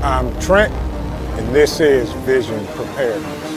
I'm Trent, and this is Vision Preparedness.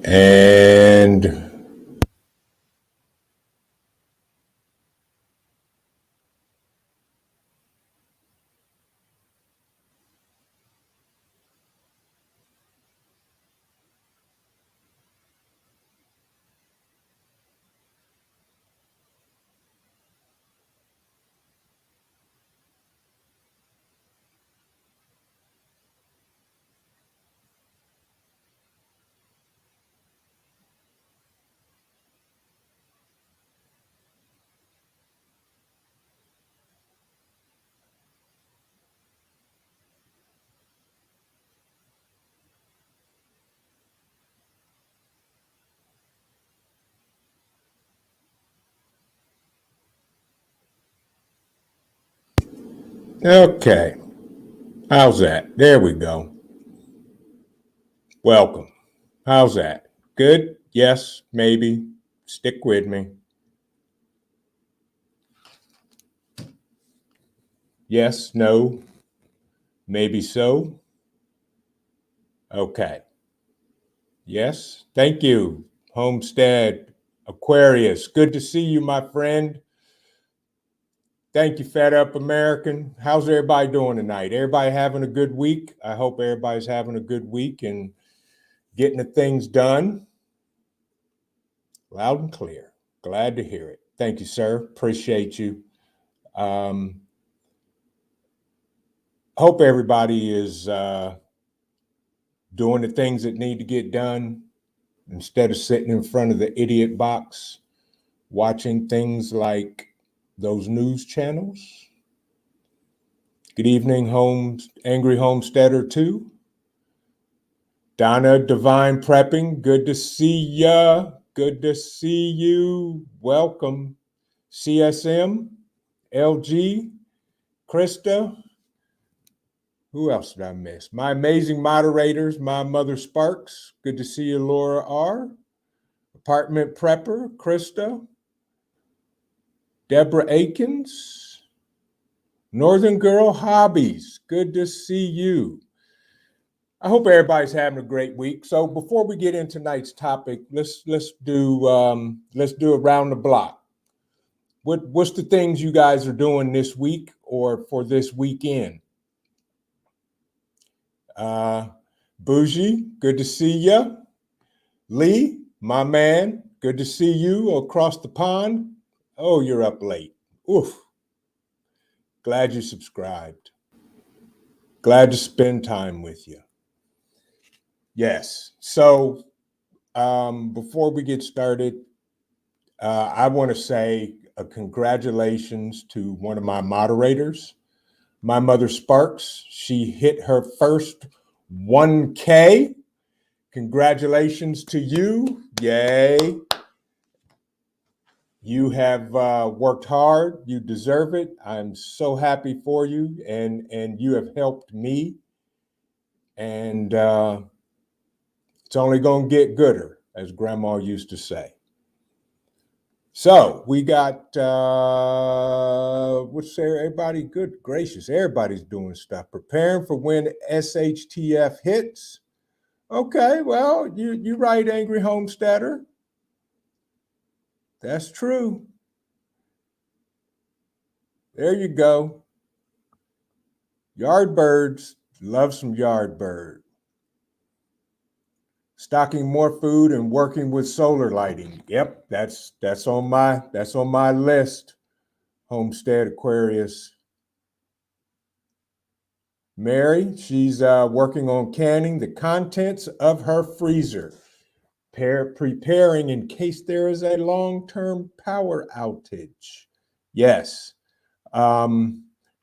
And okay, how's that? There we go. Welcome. How's that? Good? Yes, maybe. Stick with me. Yes, no, maybe so. Okay. Yes, thank you. Homestead Aquarius, good to see you, my friend. Thank you, Fed Up American. How's everybody doing tonight? Everybody having a good week? I hope everybody's having a good week and getting the things done. Loud and clear. Glad to hear it. Thank you, sir. Appreciate you. Hope everybody is doing the things that need to get done instead of sitting in front of the idiot box watching things like those news channels. Good evening, Angry Homesteader 2. Donna Divine Prepping, good to see ya. Good to see you. Welcome. CSM, LG, Krista. Who else did I miss? My amazing moderators, my mother Sparks. Good to see you, Laura R. Apartment Prepper, Krista. Deborah Akins. Northern Girl Hobbies. Good to see you. I hope everybody's having a great week. So before we get into tonight's topic, let's do around the block. What's the things you guys are doing this week or for this weekend? Bougie, good to see you. Lee, my man, good to see you across the pond. Oh, you're up late. Oof. Glad you subscribed. Glad to spend time with you. Yes. So before we get started, I want to say congratulations to one of my moderators, my mother Sparks. She hit her first 1K. Congratulations to you. Yay. You have worked hard. You deserve it. I'm so happy for you. And you have helped me. And it's only going to get gooder, as Grandma used to say. So we got, what's there? Everybody, good gracious, everybody's doing stuff. Preparing for when SHTF hits. Okay, well, you're right, Angry Homesteader. That's true. There you go. Yard birds, love some yard bird. Stocking more food and working with solar lighting. Yep, that's on my list. Homestead Aquarius. Mary, she's working on canning the contents of her freezer, preparing in case there is a long-term power outage. Yes.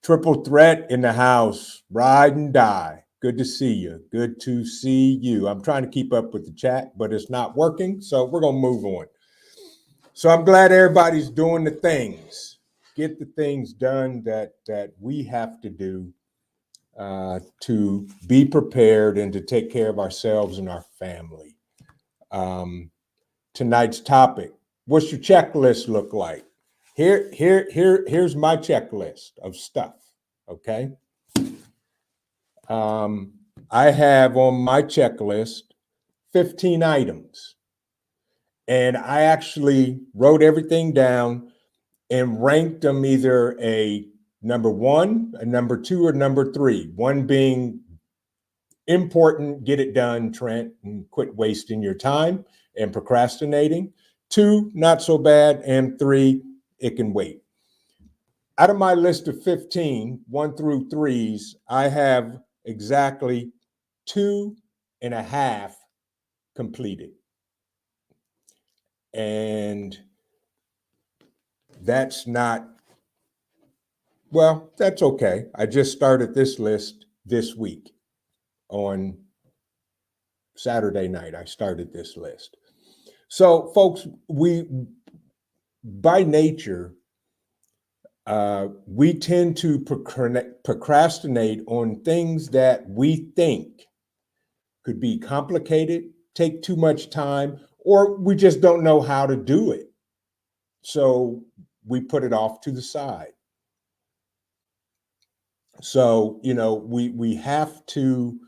Triple threat in the house. Ride and die. Good to see you. Good to see you. I'm trying to keep up with the chat, but it's not working, so we're going to move on. So I'm glad everybody's doing the things. Get the things done that we have to do to be prepared and to take care of ourselves and our family. Tonight's topic, what's your checklist look like? Here's my checklist of stuff, okay? I have on my checklist 15 items, and I actually wrote everything down and ranked them either a number one, a number two, or number three. One being important, get it done, Trent, and quit wasting your time and procrastinating. Two, not so bad, and three, it can wait. Out of my list of 15, 1 through 3s, I have exactly 2.5 completed. And that's not, well, that's okay. I just started this list this week. On Saturday night, I started this list. So, folks, we, by nature, we tend to procrastinate on things that we think could be complicated, take too much time, or we just don't know how to do it. So we put it off to the side. So, we have to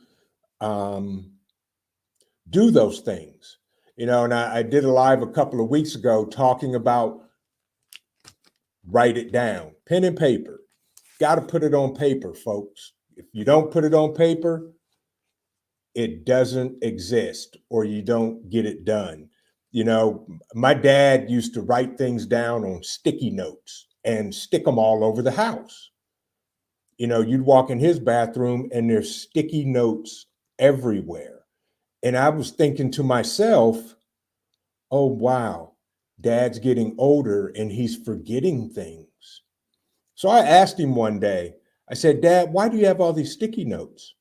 do those things. And I did a live a couple of weeks ago talking about write it down, pen and paper. Got to put it on paper, folks. If you don't put it on paper, it doesn't exist, or you don't get it done. My dad used to write things down on sticky notes and stick them all over the house. You'd walk in his bathroom and there's sticky notes everywhere. And I was thinking to myself, oh, wow, Dad's getting older and he's forgetting things. So I asked him one day, I said, Dad, why do you have all these sticky notes?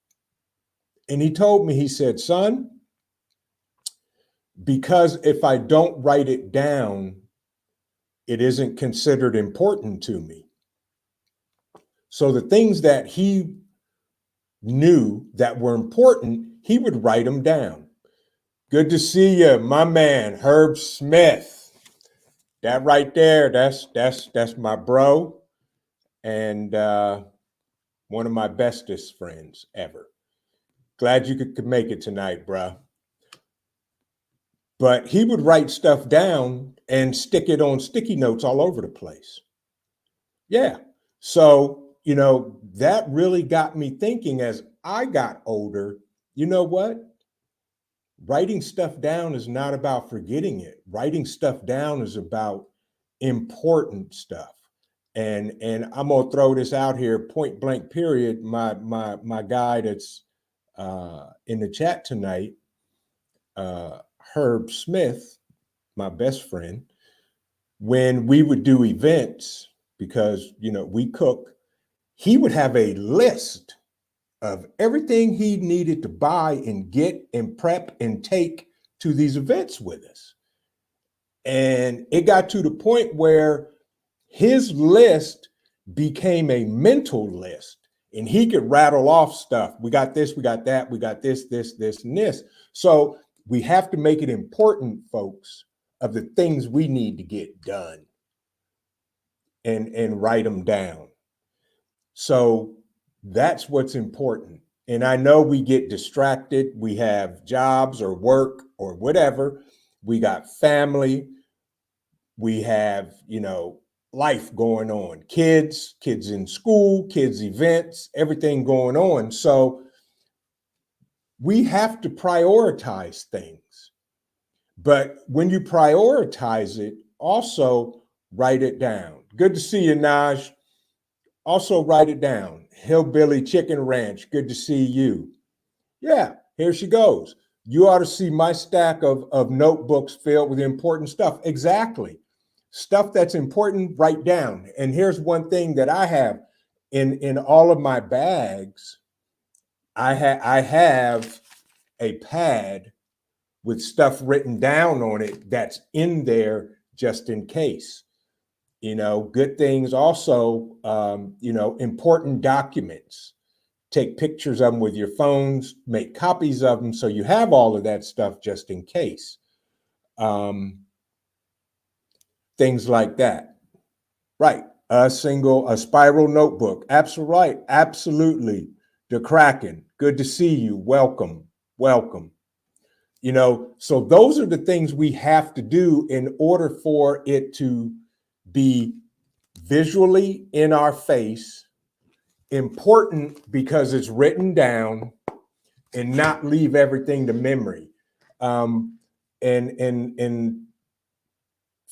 And he told me, he said, son, because if I don't write it down, it isn't considered important to me. So the things that he knew that were important, he would write them down. Good to see you, my man, Herb Smith. That right there, that's my bro, and one of my bestest friends ever. Glad you could make it tonight, bro. But he would write stuff down and stick it on sticky notes all over the place. Yeah. So, that really got me thinking as I got older, you know what? Writing stuff down is not about forgetting it. Writing stuff down is about important stuff. And I'm gonna throw this out here, point blank, period. My guy that's in the chat tonight, Herb Smith, my best friend, when we would do events, because we cook, he would have a list of everything he needed to buy and get and prep and take to these events with us. And it got to the point where his list became a mental list, and he could rattle off stuff. We got this, we got that, we got this, and this. So we have to make it important, folks, of the things we need to get done and write them down. So that's what's important. And I know we get distracted. We have jobs or work or whatever. We got family. We have, life going on, kids in school, kids events, everything going on. So we have to prioritize things. But when you prioritize it, also write it down. Good to see you, Naj. Also write it down. Hillbilly Chicken Ranch, good to see you. Yeah, here she goes. You ought to see my stack of notebooks filled with important stuff. Exactly. Stuff that's important, write down. And here's one thing that I have in all of my bags. I have a pad with stuff written down on it that's in there just in case. Good things also, important documents. Take pictures of them with your phones, make copies of them so you have all of that stuff just in case. Things like that. Right. A spiral notebook. Absolutely right. Absolutely. The Kraken. Good to see you. Welcome. Welcome. So those are the things we have to do in order for it to be visually in our face, important because it's written down, and not leave everything to memory. And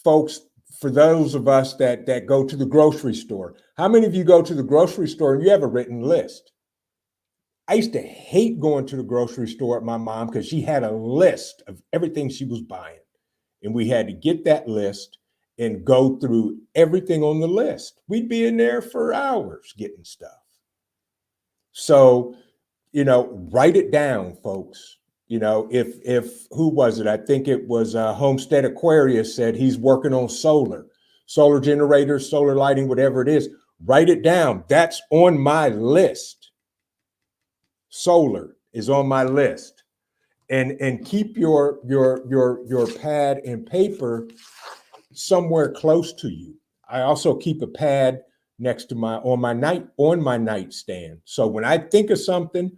folks, for those of us that go to the grocery store, how many of you go to the grocery store and you have a written list? I used to hate going to the grocery store at my mom because she had a list of everything she was buying. And we had to get that list and go through everything on the list. We'd be in there for hours getting stuff. So, write it down, folks. If who was it? I think it was Homestead Aquarius said he's working on solar generators, solar lighting, whatever it is. Write it down. That's on my list. Solar is on my list. And keep your pad and paper somewhere close to you. I also keep a pad next to on my nightstand. So when I think of something,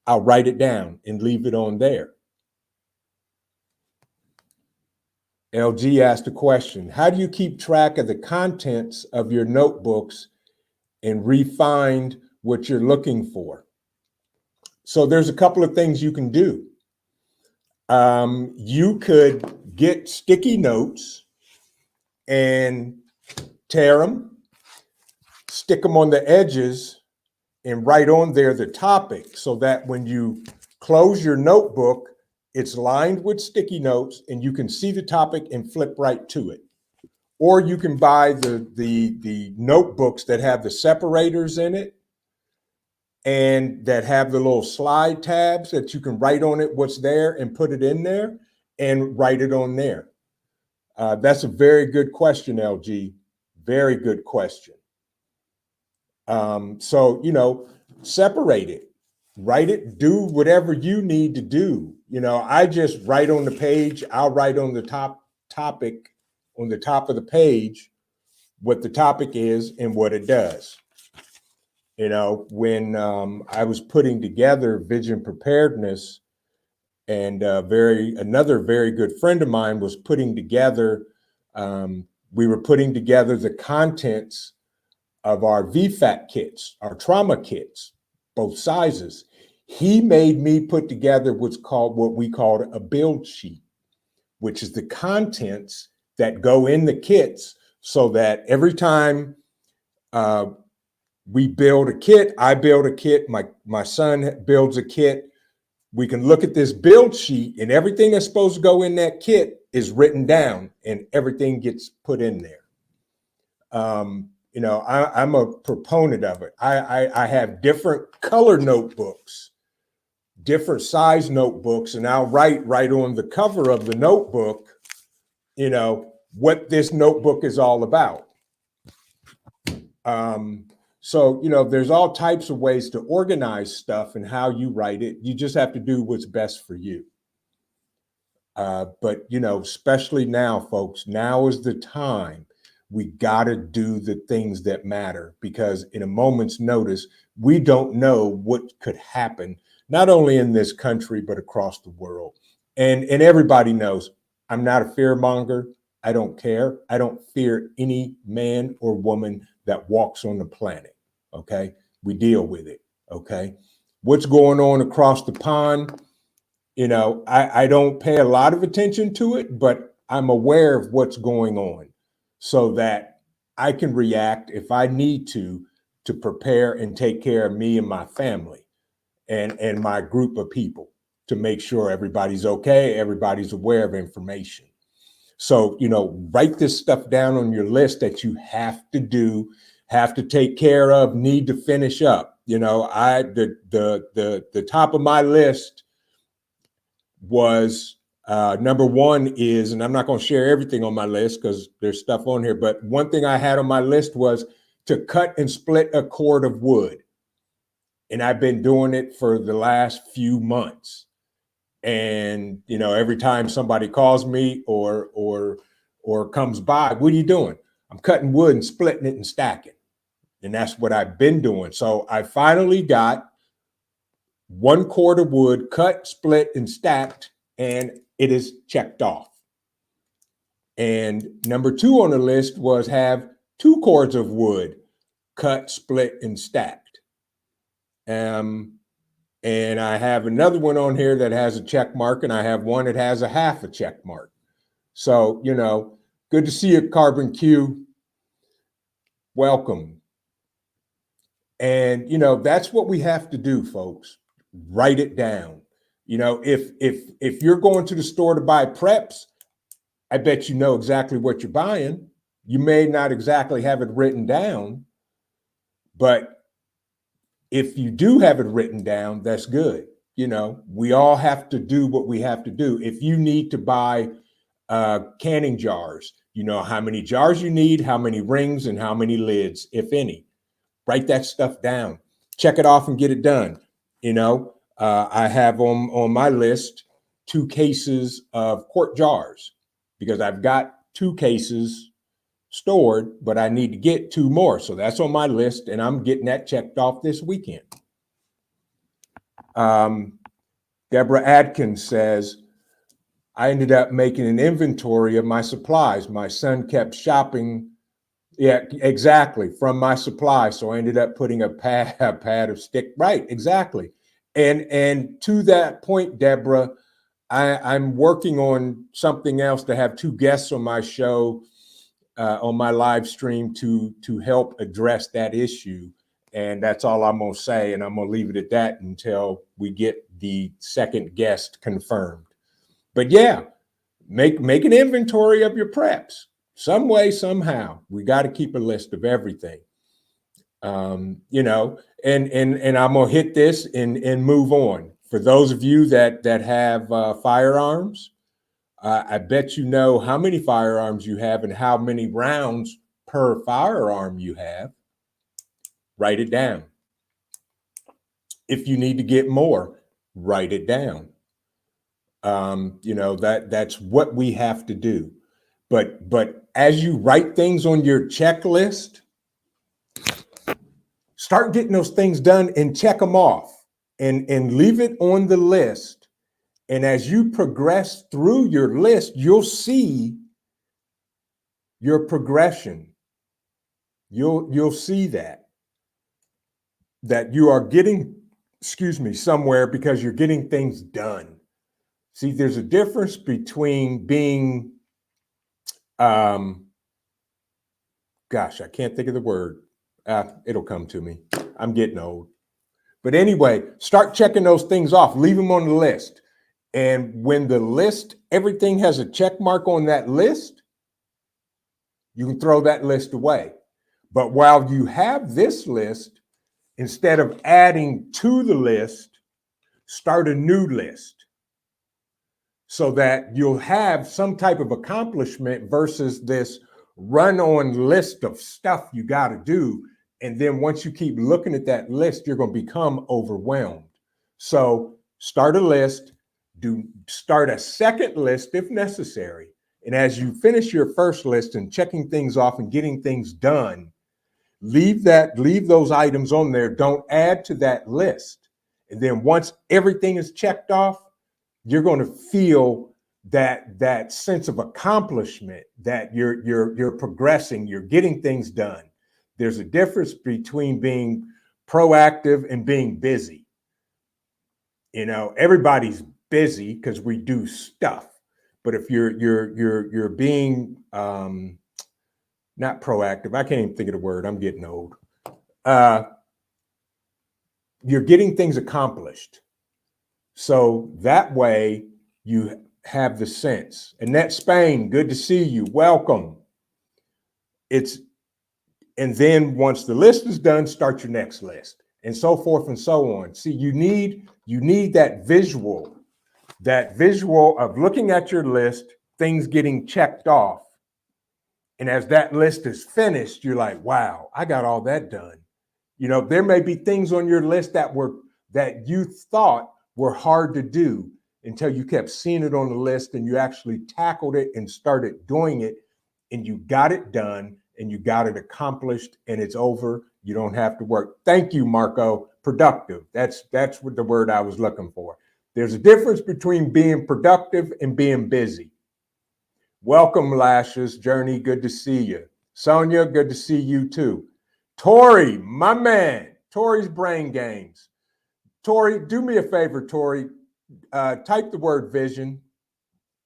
I'll write it down and leave it on there. LG asked a question. How do you keep track of the contents of your notebooks and refine what you're looking for? So there's a couple of things you can do. You could get sticky notes and tear them, stick them on the edges, and write on there the topic so that when you close your notebook, it's lined with sticky notes and you can see the topic and flip right to it. Or you can buy the notebooks that have the separators in it and that have the little slide tabs that you can write on it what's there and put it in there and write it on there. That's a very good question, LG. Very good question. So, separate it, write it, do whatever you need to do. I just write on the page. I'll write on the topic on the top of the page what the topic is and what it does. When I was putting together Vision Preparedness, and another very good friend of mine was putting together, we were putting together the contents of our VFAT kits, our trauma kits, both sizes. He made me put together what we called a build sheet, which is the contents that go in the kits, so that every time we build a kit, I build a kit, my son builds a kit, we can look at this build sheet and everything that's supposed to go in that kit is written down and everything gets put in there. I'm a proponent of it. I have different color notebooks, different size notebooks, and I'll write right on the cover of the notebook, what this notebook is all about. So, there's all types of ways to organize stuff and how you write it. You just have to do what's best for you. But, especially now, folks, now is the time. We got to do the things that matter, because in a moment's notice, we don't know what could happen, not only in this country, but across the world. And everybody knows I'm not a fearmonger. I don't care. I don't fear any man or woman that walks on the planet. Okay. We deal with it. Okay. What's going on across the pond? I don't pay a lot of attention to it, but I'm aware of what's going on so that I can react if I need to prepare and take care of me and my family and my group of people to make sure everybody's okay, everybody's aware of information. So, write this stuff down on your list that you have to do, have to take care of, need to finish up. The top of my list was number one is, and I'm not going to share everything on my list because there's stuff on here, but one thing I had on my list was to cut and split a cord of wood. And I've been doing it for the last few months. And, every time somebody calls me or comes by, what are you doing? I'm cutting wood and splitting it and stacking. And that's what I've been doing. So I finally got one cord of wood cut, split, and stacked, and it is checked off. And number two on the list was have 2 cords of wood cut, split, and stacked. And I have another one on here that has a check mark, and I have one that has a half a check mark. So, good to see you, Carbon Q. Welcome. And, that's what we have to do, folks. Write it down. If you're going to the store to buy preps, I bet you know exactly what you're buying. You may not exactly have it written down, but if you do have it written down, that's good. We all have to do what we have to do. If you need to buy canning jars, you know how many jars you need, how many rings, and how many lids, if any. Write that stuff down. Check it off and get it done. I have on my list 2 cases of quart jars because I've got 2 cases stored, but I need to get 2 more. So that's on my list, and I'm getting that checked off this weekend. Deborah Adkins says, I ended up making an inventory of my supplies. My son kept shopping. Yeah, exactly. From my supply. So I ended up putting a pad of stick. Right. Exactly. And to that point, Deborah, I'm working on something else to have 2 guests on my show, on my live stream to help address that issue. And that's all I'm going to say. And I'm going to leave it at that until we get the second guest confirmed. But yeah, make an inventory of your preps. Some way, somehow, we got to keep a list of everything, and I'm going to hit this and move on. For those of you that have firearms, I bet you know how many firearms you have and how many rounds per firearm you have. Write it down. If you need to get more, write it down. That's what we have to do. But as you write things on your checklist, start getting those things done and check them off and leave it on the list. And as you progress through your list, you'll see your progression. You'll see that you are getting, somewhere because you're getting things done. See, there's a difference between being gosh, I can't think of the word. It'll come to me. I'm getting old. But anyway, start checking those things off. Leave them on the list. And when the list, everything has a check mark on that list, you can throw that list away. But while you have this list, instead of adding to the list, start a new list so that you'll have some type of accomplishment versus this run-on list of stuff you got to do. And then once you keep looking at that list, you're going to become overwhelmed. So start a list, start a second list if necessary. And as you finish your first list and checking things off and getting things done, leave those items on there. Don't add to that list. And then once everything is checked off, you're going to feel that sense of accomplishment, that you're progressing, you're getting things done. There's a difference between being proactive and being busy. You know, everybody's busy because we do stuff. But if you're being not proactive, I can't even think of the word. I'm getting old. You're getting things accomplished. So that way you have the sense. Annette Spain, good to see you. Welcome. And then once the list is done, start your next list, and so forth and so on. See, you need that visual of looking at your list, things getting checked off. And as that list is finished, you're like, wow, I got all that done. You know, there may be things on your list that you thought were hard to do until you kept seeing it on the list and you actually tackled it and started doing it, and you got it done and you got it accomplished, and it's over. You don't have to work. Thank you, Marco. Productive. That's what the word I was looking for. There's a difference between being productive and being busy. Welcome, Lashes. Journey, good to see you. Sonia, good to see you too. Tori, my man. Tori's Brain Games. Tori, do me a favor, Tori. Type the word vision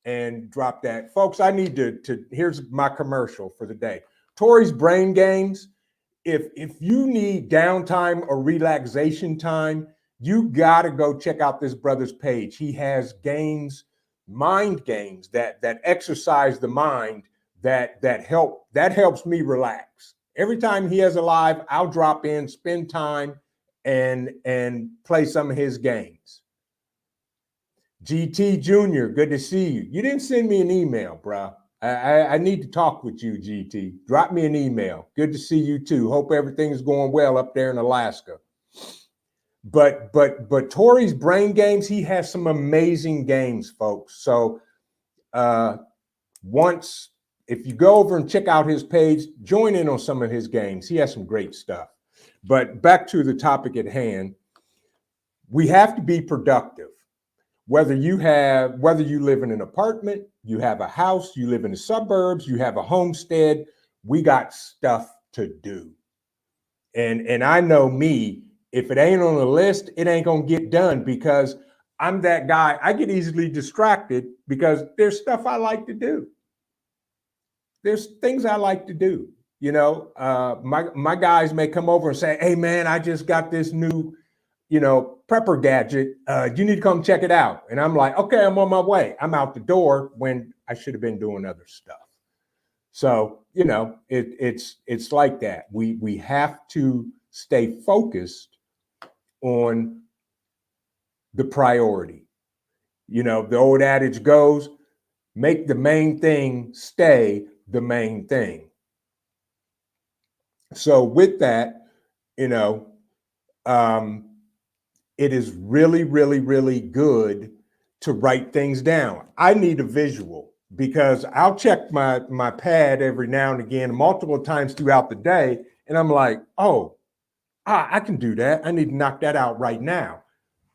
and drop that. Folks, I need to here's my commercial for the day. Tori's Brain Games. If you need downtime or relaxation time, you got to go check out this brother's page. He has games, mind games that exercise the mind, that helps me relax. Every time he has a live, I'll drop in, spend time, and play some of his games. GT Jr., good to see you. You didn't send me an email, bro. I need to talk with you, GT. Drop me an email. Good to see you too. Hope everything's going well up there in Alaska. But Tori's Brain Games, he has some amazing games, folks. So if you go over and check out his page, join in on some of his games. He has some great stuff. But back to the topic at hand, we have to be productive. Whether you live in an apartment, you have a house, you live in the suburbs, you have a homestead, we got stuff to do. And I know me, if it ain't on the list, it ain't gonna get done, because I'm that guy. I get easily distracted because there's stuff I like to do. There's things I like to do. You know, my guys may come over and say, hey man, I just got this new, prepper gadget. You need to come check it out. And I'm like, okay, I'm on my way. I'm out the door when I should have been doing other stuff. So, it's like that. We have to stay focused on the priority. The old adage goes, make the main thing stay the main thing. So with that, it is really, really, really good to write things down. I need a visual, because I'll check my pad every now and again, multiple times throughout the day, and I'm like, I can do that. I need to knock that out right now.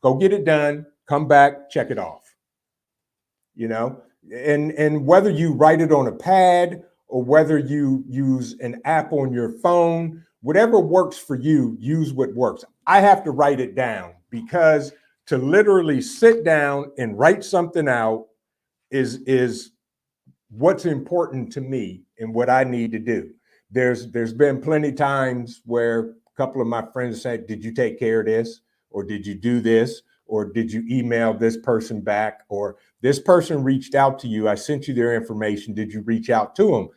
Go get it done, come back, check it off. And whether you write it on a pad or whether you use an app on your phone, whatever works for you, use what works. I have to write it down, because to literally sit down and write something out is what's important to me and what I need to do. There's been plenty of times where a couple of my friends said, did you take care of this? Or did you do this? Or did you email this person back? Or this person reached out to you. I sent you their information. Did you reach out to them?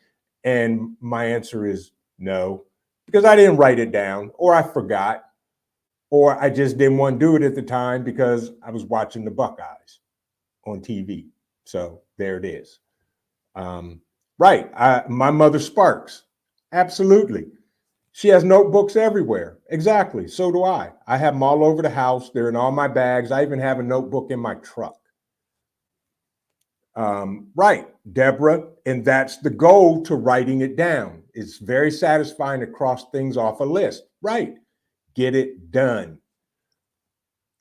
And my answer is no, because I didn't write it down, or I forgot, or I just didn't want to do it at the time because I was watching the Buckeyes on TV. So there it is. Right. My mother Sparks. Absolutely. She has notebooks everywhere. Exactly. So do I. I have them all over the house. They're in all my bags. I even have a notebook in my truck. Right, Deborah. And that's the goal to writing it down. It's very satisfying to cross things off a list. Right. Get it done.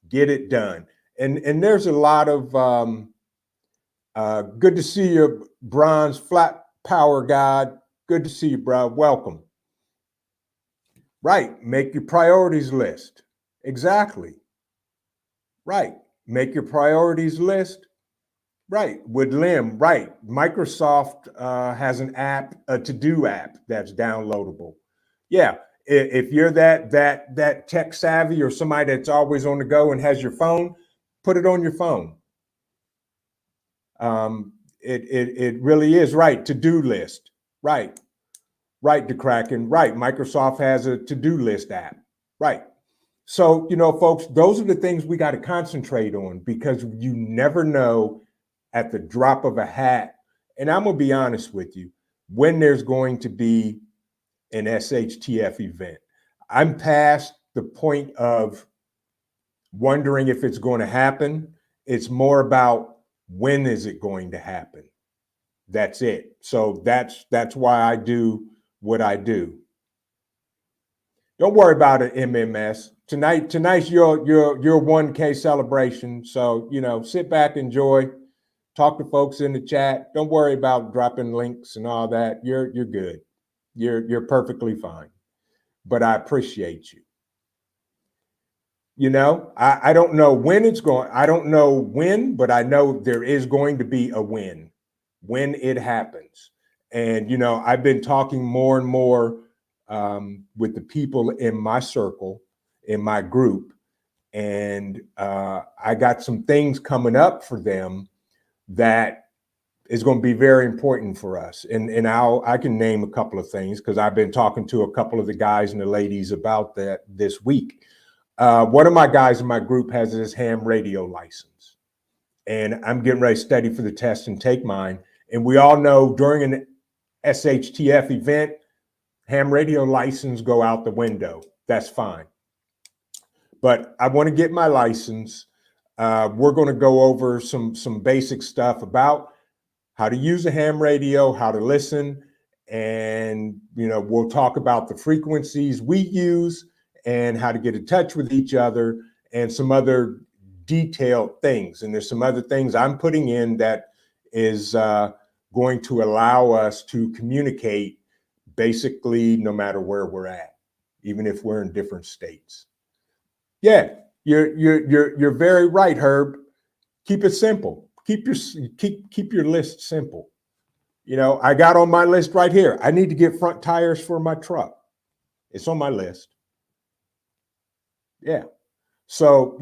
Get it done. And there's a lot of Good to see you, Bronze Flat Power God. Good to see you, bro. Welcome. Right. Make your priorities list. Exactly. Right. Make your priorities list. Right. With Lim. Right. Microsoft has an app, a to-do app that's downloadable. Yeah. If you're that tech savvy or somebody that's always on the go and has your phone, put it on your phone. It really is right. To-do list. Right. Right, DeKraken. Right. Microsoft has a to-do list app. Right. So, folks, those are the things we got to concentrate on because you never know at the drop of a hat. And I'm going to be honest with you, when there's going to be an SHTF event. I'm past the point of wondering if it's going to happen. It's more about when is it going to happen. That's it. So that's why I do what I do. Don't worry about it, MMS. Tonight's your 1K celebration. So, sit back, enjoy, talk to folks in the chat. Don't worry about dropping links and all that. You're good. You're perfectly fine. But I appreciate you. I don't know when it's going. I don't know when, but I know there is going to be a win when it happens. And, I've been talking more and more with the people in my circle, in my group, and I got some things coming up for them that is going to be very important for us. And I can name a couple of things because I've been talking to a couple of the guys and the ladies about that this week. One of my guys in my group has his ham radio license, and I'm getting ready to study for the test and take mine. And we all know during an SHTF event, ham radio license go out the window. That's fine. But I want to get my license. We're going to go over some basic stuff about how to use a ham radio, how to listen, and we'll talk about the frequencies we use and how to get in touch with each other and some other detailed things. And there's some other things I'm putting in that is going to allow us to communicate basically no matter where we're at, even if we're in different states. Yeah, you're very right, Herb. Keep it simple. Keep your list simple. I got on my list right here. I need to get front tires for my truck. It's on my list. Yeah. So,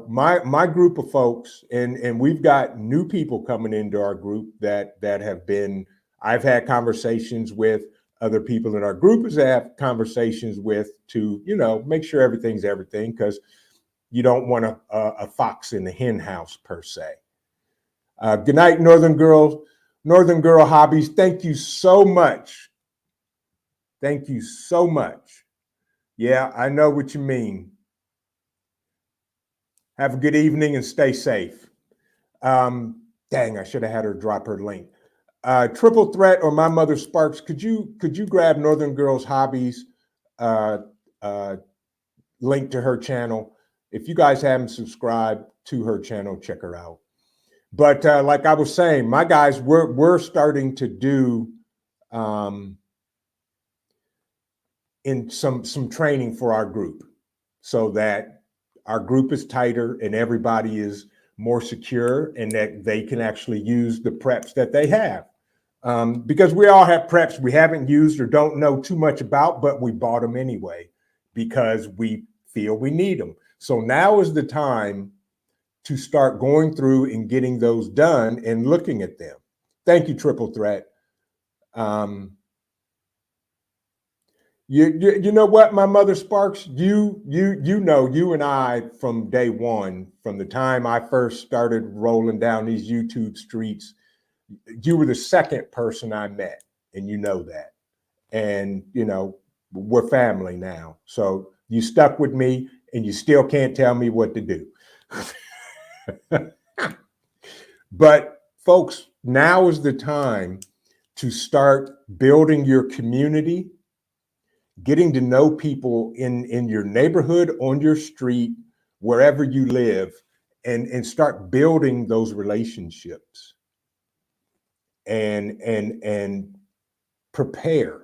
my group of folks, and we've got new people coming into our group that have been, I've had conversations with other people in our group as I have conversations with to, make sure everything's everything, because you don't want a fox in the hen house per se. Good night, Northern Girl Hobbies. Thank you so much. Thank you so much. Yeah, I know what you mean. Have a good evening and stay safe. Dang, I should have had her drop her link. Triple Threat or My Mother Sparks, could you grab Northern Girls Hobbies link to her channel? If you guys haven't subscribed to her channel, check her out. But like I was saying, my guys, we're starting to do in some training for our group so that our group is tighter and everybody is more secure and that they can actually use the preps that they have. Because we all have preps we haven't used or don't know too much about, but we bought them anyway because we feel we need them. So now is the time to start going through and getting those done and looking at them. Thank you, Triple Threat. You know what, my mother Sparks, you and I from day one, from the time I first started rolling down these YouTube streets, you were the second person I met, and you know that. And we're family now. So you stuck with me and you still can't tell me what to do. But folks, now is the time to start building your community, getting to know people in your neighborhood, on your street, wherever you live, and start building those relationships. and prepare.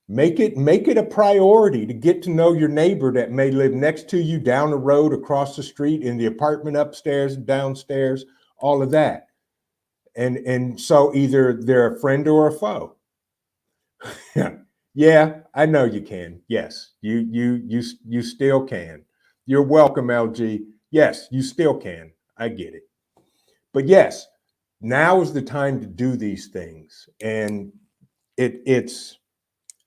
Make it a priority to get to know your neighbor that may live next to you, down the road, across the street, in the apartment upstairs, downstairs, all of that. And so either they're a friend or a foe. Yeah, I know you can. Yes, you still can. You're welcome, LG. Yes, you still can. I get it. But yes, now is the time to do these things. And it's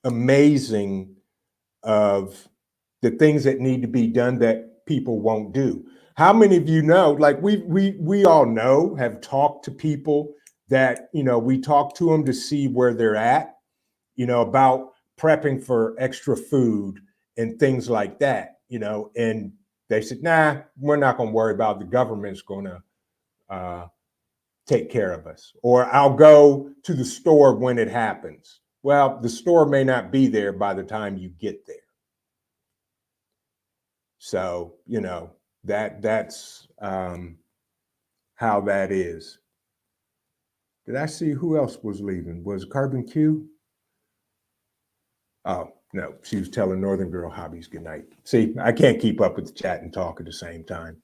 amazing of the things that need to be done that people won't do. How many of you know, like we all know, have talked to people that, we talk to them to see where they're at, about prepping for extra food and things like that, and they said, nah, we're not going to worry about it. The government's going to take care of us, or I'll go to the store when it happens. Well, the store may not be there by the time you get there. So, that's how that is. Did I see who else was leaving? Was Carbon Q? Oh, no, she was telling Northern Girl Hobbies goodnight. See, I can't keep up with the chat and talk at the same time.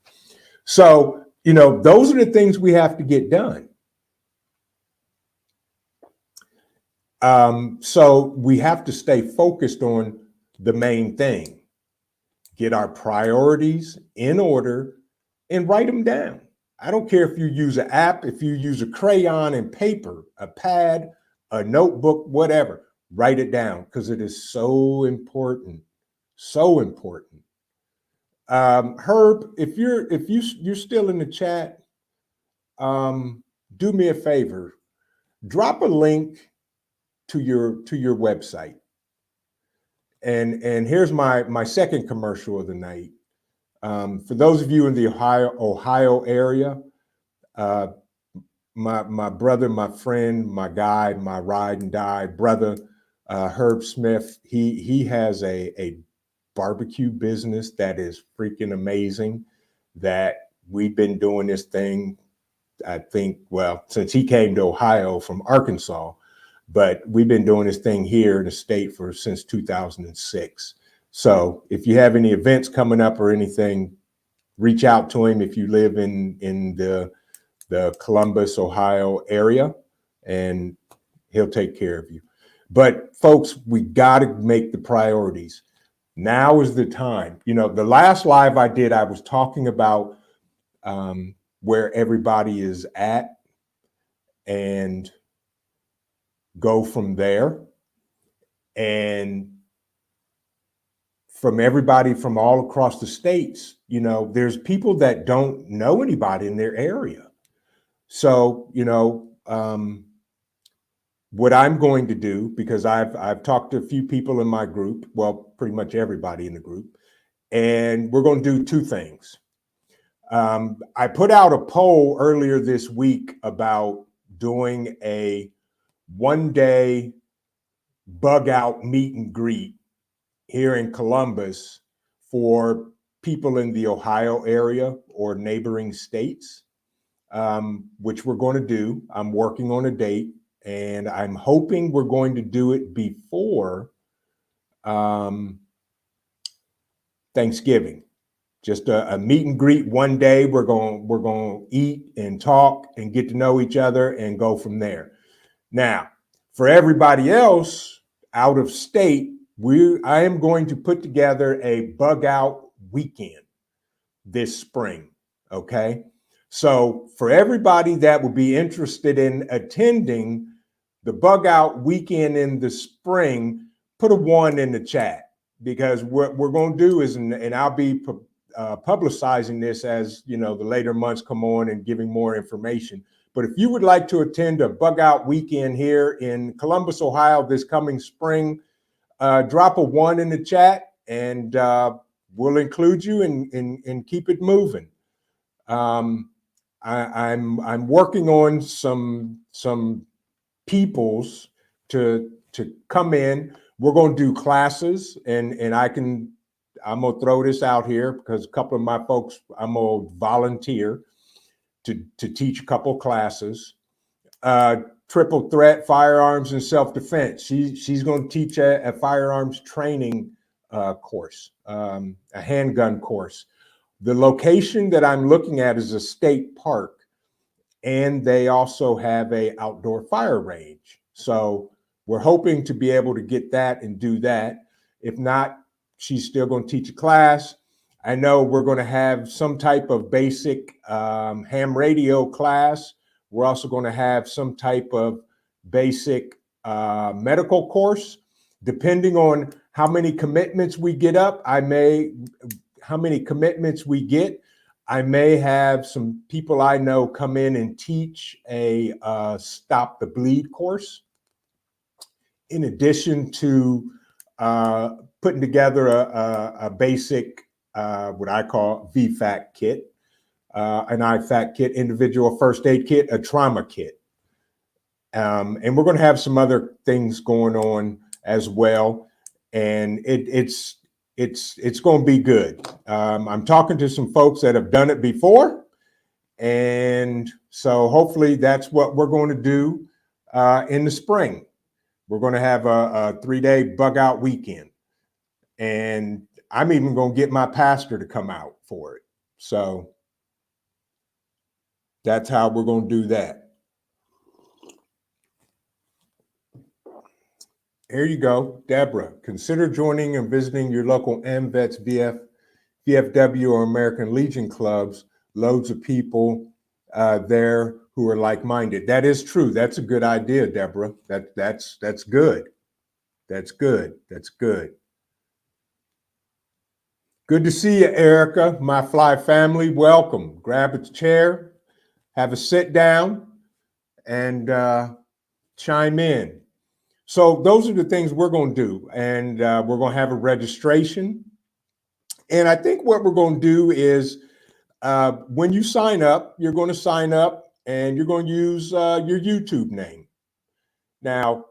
So, those are the things we have to get done. So we have to stay focused on the main thing, get our priorities in order and write them down. I don't care if you use an app, if you use a crayon and paper, a pad, a notebook, whatever, write it down because it is so important. So important. Herb, if you're still in the chat, do me a favor, drop a link to your website. And here's my second commercial of the night. For those of you in the Ohio area, my brother, my friend, my guy, my ride and die brother, Herb Smith, he has a barbecue business that is freaking amazing, that we've been doing this thing, I think, well, since he came to Ohio from Arkansas, but we've been doing this thing here in the state since 2006. So if you have any events coming up or anything, reach out to him if you live in the Columbus, Ohio area, and he'll take care of you. But folks, we got to make the priorities. Now is the time. The last live I did, I was talking about where everybody is at and go from there. And from everybody from all across the states, there's people that don't know anybody in their area. So, what I'm going to do, because I've talked to a few people in my group, well, pretty much everybody in the group, and we're going to do two things. I put out a poll earlier this week about doing a one-day bug out meet and greet here in Columbus for people in the Ohio area or neighboring states, which we're going to do. I'm working on a date, and I'm hoping we're going to do it before Thanksgiving. Just a meet and greet one day. We're going to eat and talk and get to know each other and go from there. Now, for everybody else out of state, I am going to put together a bug out weekend this spring. Okay. So for everybody that would be interested in attending the bug out weekend in the spring, put a 1 in the chat, because what we're going to do is, and I'll be publicizing this as the later months come on and giving more information. But if you would like to attend a bug out weekend here in Columbus, Ohio this coming spring, drop a 1 in the chat, and we'll include you and keep it moving. I'm working on some peoples to come in. We're going to do classes, and I'm going to throw this out here because a couple of my folks, I'm going to volunteer to teach a couple classes. triple threat firearms and self-defense. She's going to teach a firearms training course, a handgun course. The location that I'm looking at is a state park, and they also have a outdoor fire range. So we're hoping to be able to get that and do that. If not, she's still going to teach a class. I know we're going to have some type of basic ham radio class. We're also going to have some type of basic medical course. Depending on how many commitments we get up, I may have some people I know come in and teach a Stop the Bleed course, in addition to putting together a basic, what I call VFAC kit, an IFAC kit, individual first aid kit, a trauma kit. And we're going to have some other things going on as well. And it's going to be good. I'm talking to some folks that have done it before. And so hopefully that's what we're going to do in the spring. We're going to have a 3-day bug out weekend. And I'm even going to get my pastor to come out for it. So that's how we're going to do that. Here you go, Deborah. Consider joining and visiting your local AMVETS, VFW, or American Legion clubs. Loads of people there who are like-minded. That is true. That's a good idea, Deborah. That's good. That's good. That's good. Good to see you, Erica, my fly family. Welcome. Grab a chair, have a sit down, and chime in. So those are the things we're going to do. And we're going to have a registration. And I think what we're going to do is when you sign up, you're going to sign up and you're going to use your YouTube name. Now,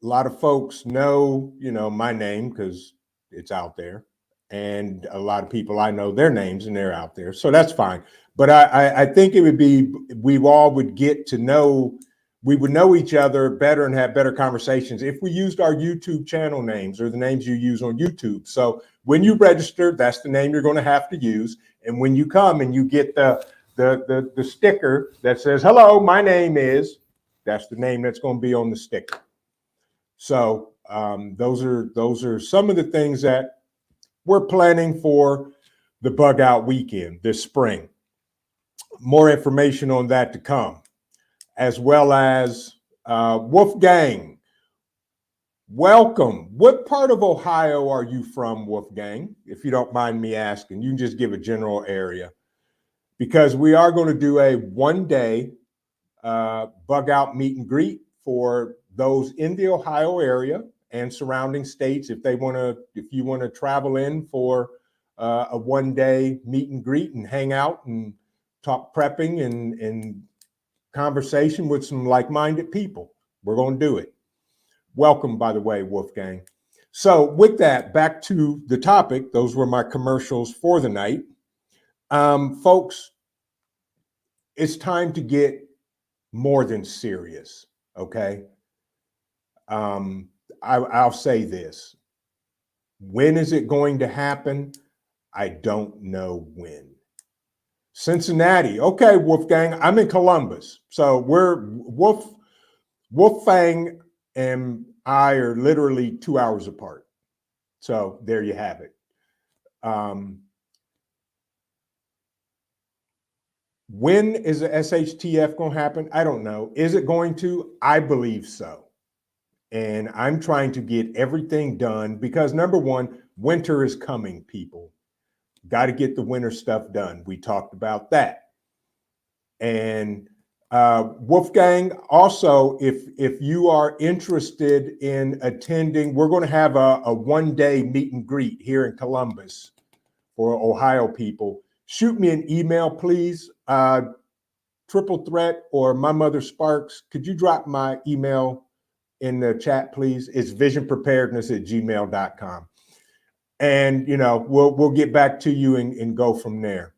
a lot of folks know, my name because it's out there. And a lot of people I know their names and they're out there. So that's fine. But I think it would be, we all would get to know, we would know each other better and have better conversations if we used our YouTube channel names or the names you use on YouTube. So when you register, that's the name you're going to have to use. And when you come and you get the sticker that says, hello, my name is, that's the name that's going to be on the sticker. So those are some of the things that we're planning for the bug out weekend this spring. More information on that to come. As well as Wolfgang. Welcome. What part of Ohio are you from, Wolfgang? If you don't mind me asking, you can just give a general area. Because we are going to do a 1-day bug out meet and greet for those in the Ohio area and surrounding states. If you want to travel in for a 1-day meet and greet and hang out and talk prepping and conversation with some like-minded people, we're going to do it. Welcome, by the way, Wolfgang. So with that, back to the topic. Those were my commercials for the night. Folks, it's time to get more than serious, okay? I'll say this. When is it going to happen? I don't know when. Cincinnati. Okay, Wolfgang, I'm in Columbus. So we're Wolfgang and I are literally 2 hours apart. So there you have it. When is the SHTF going to happen? I don't know. Is it going to? I believe so. And I'm trying to get everything done because number one, winter is coming, people. Got to get the winter stuff done. We talked about that. And Wolfgang, also, if you are interested in attending, we're going to have a 1-day meet and greet here in Columbus for Ohio people. Shoot me an email, please. Triple Threat or My Mother Sparks. Could you drop my email in the chat, please? It's visionpreparedness@gmail.com. And, we'll get back to you and go from there.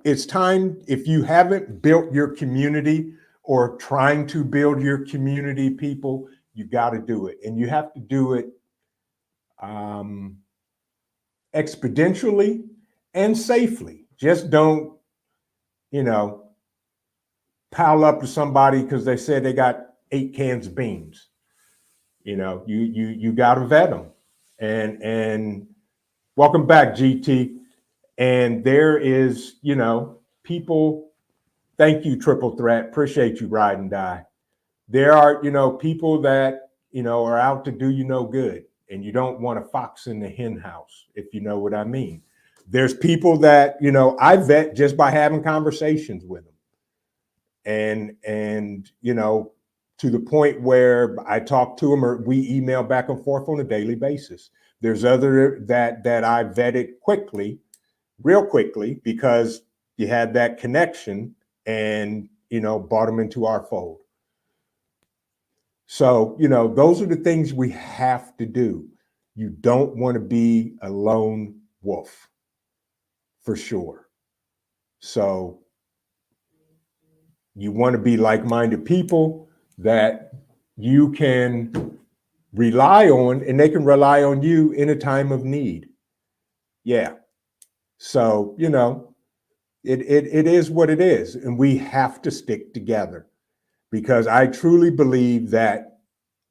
it's time, if you haven't built your community or trying to build your community, people, you got to do it. And you have to do it exponentially and safely. Just don't, pile up to somebody because they said they got 8 cans of beans. You got to vet them. And welcome back, GT. And there is, people. Thank you, Triple Threat. Appreciate you, Ride and Die. There are, people that, are out to do you no good, and you don't want a fox in the hen house, if you know what I mean. There's people that, I vet just by having conversations with them. And to the point where I talk to them or we email back and forth on a daily basis. There's other that I vetted real quickly, because you had that connection and, brought them into our fold. So, those are the things we have to do. You don't want to be a lone wolf, for sure. So you want to be like-minded people that you can rely on, and they can rely on you in a time of need. Yeah. So, it is what it is. And we have to stick together, because I truly believe that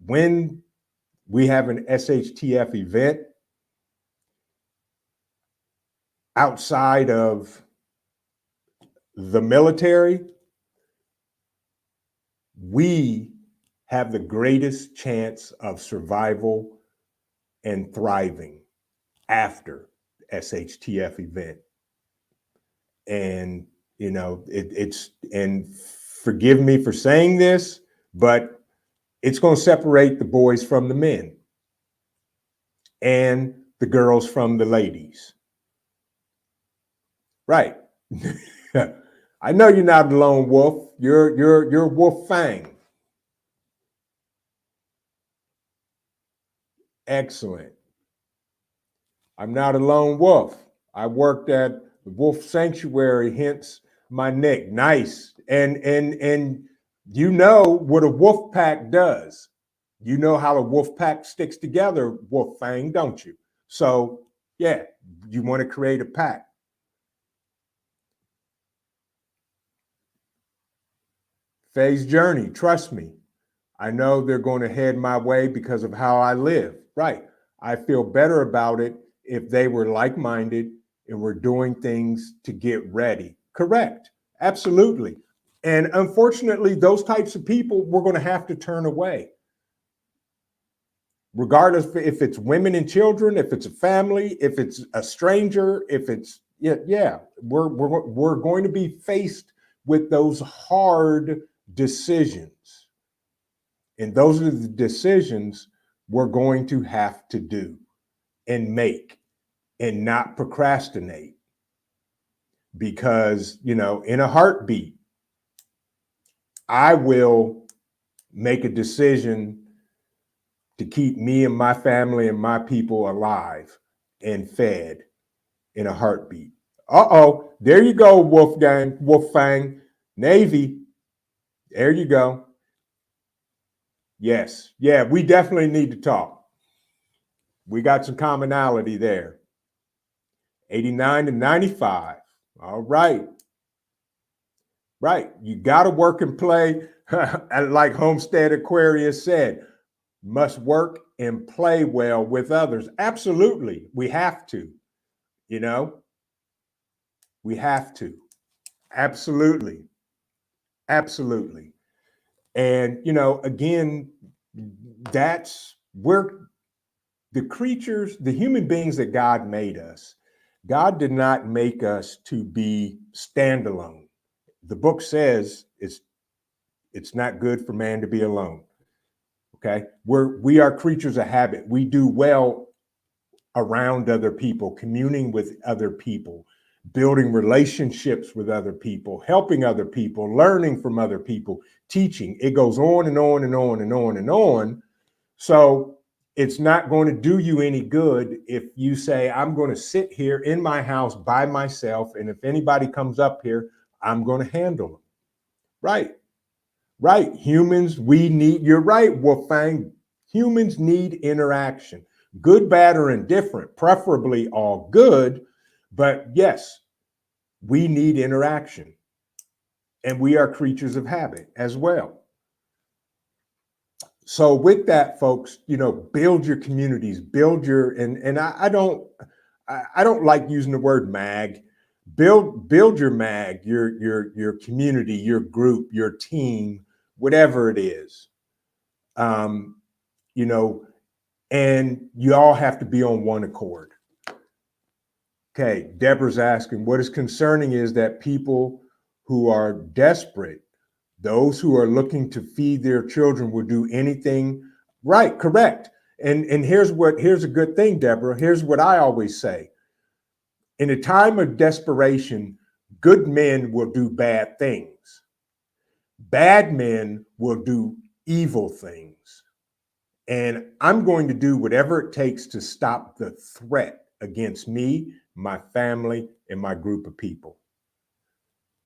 when we have an SHTF event outside of the military, we have the greatest chance of survival and thriving after SHTF event. And, it's, and forgive me for saying this, but it's going to separate the boys from the men and the girls from the ladies. Right. I know you're not a lone wolf. You're Wolf Fang. Excellent. I'm not a lone wolf. I worked at the Wolf Sanctuary, hence my nick. Nice. And you know what a wolf pack does. You know how a wolf pack sticks together, Wolf Fang, don't you? So yeah, you want to create a pack. Faye's journey, trust me. I know they're going to head my way because of how I live. Right. I feel better about it if they were like-minded and were doing things to get ready. Correct. Absolutely. And unfortunately, those types of people we're going to have to turn away. Regardless if it's women and children, if it's a family, if it's a stranger, if it's, we're going to be faced with those hard decisions. And those are the decisions we're going to have to do and make and not procrastinate. Because, in a heartbeat, I will make a decision to keep me and my family and my people alive and fed in a heartbeat. Uh-oh, there you go, Wolfgang, Wolfgang, Navy. There you go. Yes. Yeah, we definitely need to talk. We got some commonality there. 89 to 95. All right. Right. You got to work and play. Like Homestead Aquarius said, must work and play well with others. Absolutely. We have to. We have to. Absolutely. Absolutely. And, again, that's where the creatures, the human beings that God made us, God did not make us to be standalone. The book says it's not good for man to be alone. Okay. We are creatures of habit. We do well around other people, communing with other people, building relationships with other people, helping other people, learning from other people, teaching. It goes on and on and on and on and on. So it's not going to do you any good if you say, I'm going to sit here in my house by myself, and if anybody comes up here, I'm going to handle them. Right. Right. Humans, we need, you're right, Wolfgang. Humans need interaction, good, bad, or indifferent, preferably all good. But yes, we need interaction. And we are creatures of habit as well. So with that, folks, build your communities, build your, and I don't like using the word mag. Build your mag, your community, your group, your team, whatever it is. And you all have to be on one accord. Okay, Deborah's asking, what is concerning is that people who are desperate, those who are looking to feed their children, will do anything. Right, correct. And here's a good thing, Deborah. Here's what I always say. In a time of desperation, good men will do bad things. Bad men will do evil things. And I'm going to do whatever it takes to stop the threat against me, my family, and my group of people.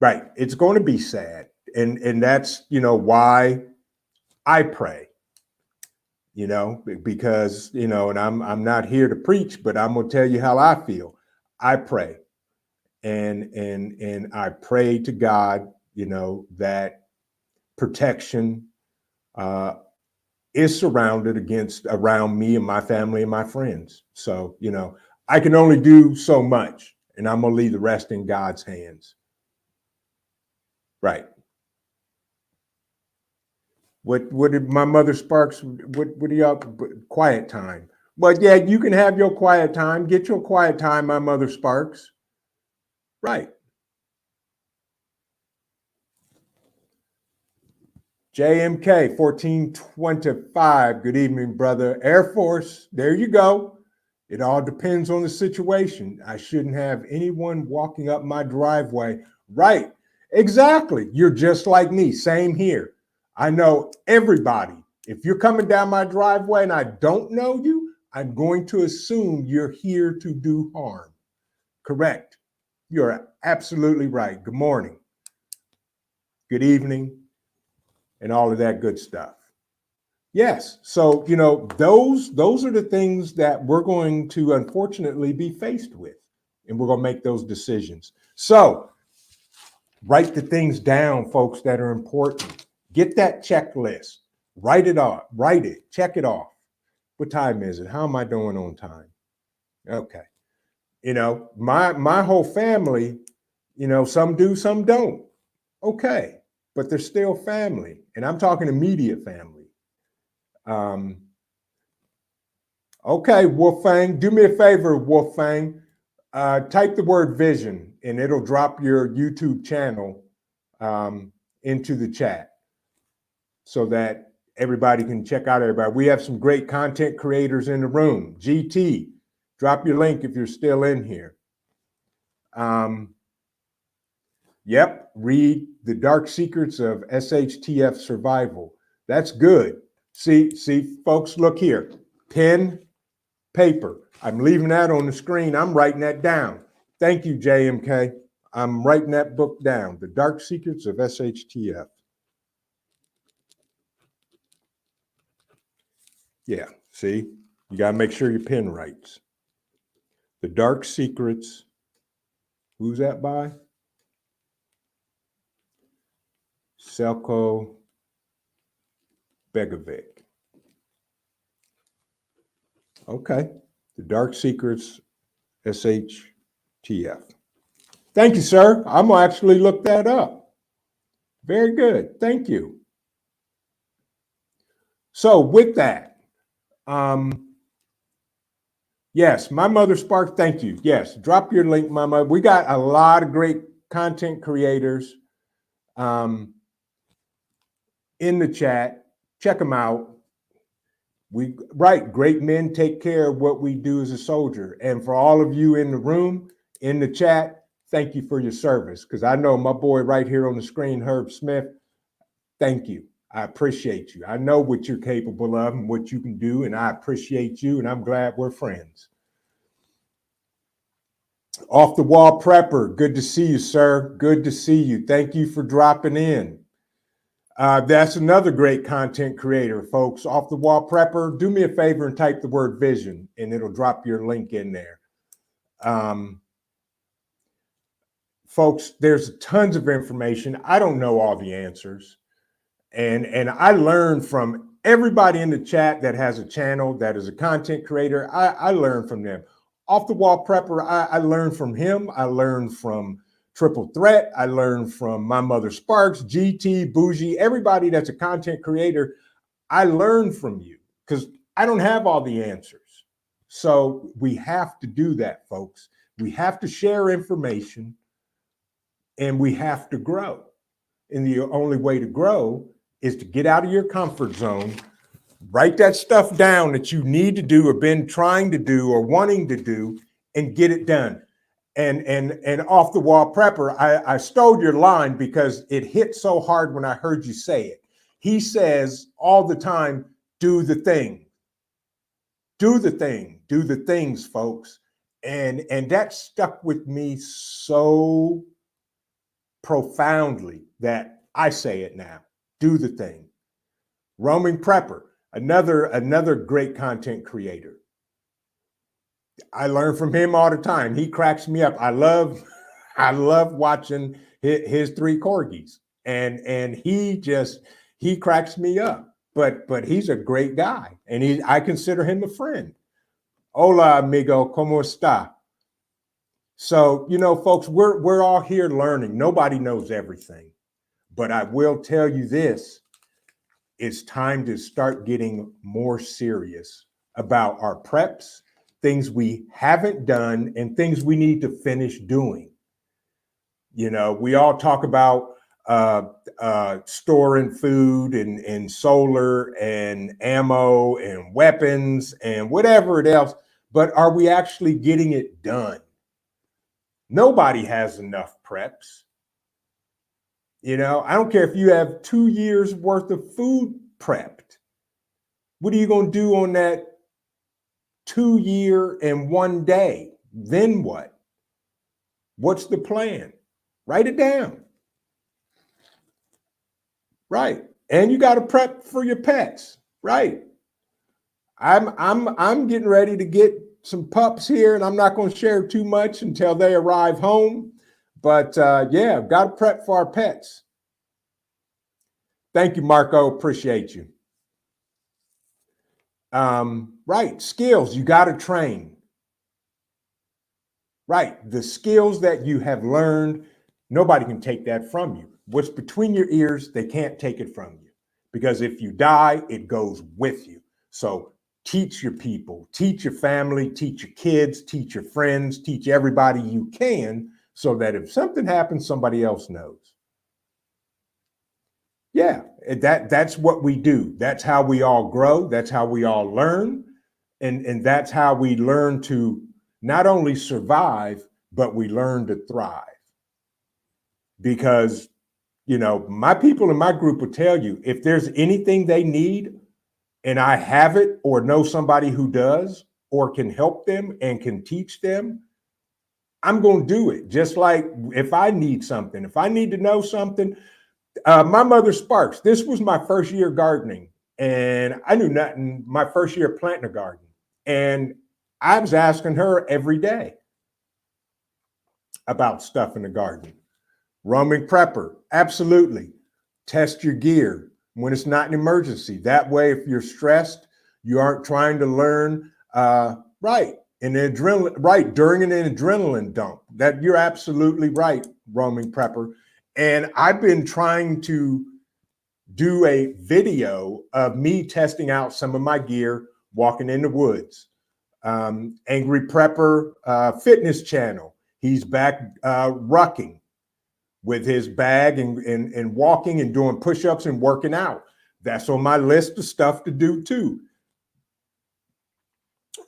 Right. It's going to be sad. And that's, why I pray, because, and I'm not here to preach, but I'm going to tell you how I feel. I pray. And I pray to God, that protection is surrounded around me and my family and my friends. So, I can only do so much, and I'm going to leave the rest in God's hands. Right. What did my mother Sparks, what do y'all, quiet time? But yeah, you can have your quiet time. Get your quiet time, my mother Sparks. Right. JMK 1425. Good evening, brother. Air Force. There you go. It all depends on the situation. I shouldn't have anyone walking up my driveway. Right. Exactly. You're just like me. Same here. I know everybody. If you're coming down my driveway and I don't know you, I'm going to assume you're here to do harm. Correct. You're absolutely right. Good morning. Good evening. And all of that good stuff. Yes. So, those are the things that we're going to unfortunately be faced with. And we're going to make those decisions. So write the things down, folks, that are important. Get that checklist. Write it off. Write it. Check it off. What time is it? How am I doing on time? Okay. My whole family, some do, some don't. Okay. But they're still family. And I'm talking immediate family. Okay, Wolfgang, do me a favor, Wolfgang. Type the word vision and it'll drop your YouTube channel into the chat so that everybody can check out everybody. We have some great content creators in the room. GT, drop your link if you're still in here. Yep, read The Dark Secrets of SHTF Survival. That's good. See, folks, look here. Pen, paper. I'm leaving that on the screen. I'm writing that down. Thank you, JMK. I'm writing that book down. The Dark Secrets of SHTF. Yeah, see, you got to make sure your pen writes. The Dark Secrets. Who's that by? Selko Begovic. Okay. The Dark Secrets, SHTF. Thank you, sir. I'm going to actually look that up. Very good. Thank you. So with that, yes, my mother Sparks, thank you. Yes, drop your link, Mama. We got a lot of great content creators in the chat. Check them out. Great men take care of what we do as a soldier. And for all of you in the room, in the chat, thank you for your service. Because I know my boy right here on the screen, Herb Smith, thank you. I appreciate you. I know what you're capable of and what you can do, and I appreciate you, and I'm glad we're friends. Off the Wall Prepper, good to see you, sir. Good to see you. Thank you for dropping in. That's another great content creator, folks. Off the Wall Prepper, do me a favor and type the word vision, and it'll drop your link in there. Folks, there's tons of information. I don't know all the answers. And I learn from everybody in the chat that has a channel, that is a content creator. I learn from them. Off the Wall Prepper, I learned from him. I learned from Triple Threat. I learned from My Mother Sparks, GT, Bougie, everybody that's a content creator. I learned from you because I don't have all the answers. So we have to do that, folks. We have to share information and we have to grow. And the only way to grow is to get out of your comfort zone, write that stuff down that you need to do or been trying to do or wanting to do, and get it done. And Off the Wall Prepper, I stole your line because it hit so hard when I heard you say it. He says all the time, do the thing. Do the thing. Do the things, folks. And that stuck with me so profoundly that I say it now. Do the thing. Roaming Prepper, another great content creator. I learn from him all the time. He cracks me up. I love watching his three corgis, and he cracks me up. But he's a great guy, and I consider him a friend. Hola, amigo, ¿cómo está? So, folks, we're all here learning. Nobody knows everything. But I will tell you this, it's time to start getting more serious about our preps, things we haven't done, and things we need to finish doing. We all talk about storing food and solar and ammo and weapons and whatever else, but are we actually getting it done? Nobody has enough preps. I don't care if you have 2 years worth of food prepped. What are you going to do on that 2 year and 1 day? Then what? What's the plan? Write it down. Right. And you got to prep for your pets. Right. I'm getting ready to get some pups here, and I'm not going to share too much until they arrive home. But yeah, got to prep for our pets. Thank you, Marco. Appreciate you. Right. Skills. You got to train. Right. The skills that you have learned, nobody can take that from you. What's between your ears, they can't take it from you. Because if you die, it goes with you. So teach your people, teach your family, teach your kids, teach your friends, teach everybody you can, so that if something happens, somebody else knows. Yeah, that's what we do. That's how we all grow. That's how we all learn. And that's how we learn to not only survive, but we learn to thrive. Because, my people in my group will tell you, if there's anything they need and I have it or know somebody who does or can help them and can teach them, I'm going to do it. Just like if I need something, if I need to know something, My Mother Sparks, this was my first year gardening, and I knew nothing my first year planting a garden. And I was asking her every day about stuff in the garden. Roaming Prepper, absolutely. Test your gear when it's not an emergency. That way, if you're stressed, you aren't trying to learn right. And adrenaline, right, during an adrenaline dump. That you're absolutely right, Roaming Prepper. And I've been trying to do a video of me testing out some of my gear, walking in the woods. Angry Prepper fitness channel. He's back rucking with his bag and walking and doing push-ups and working out. That's on my list of stuff to do too.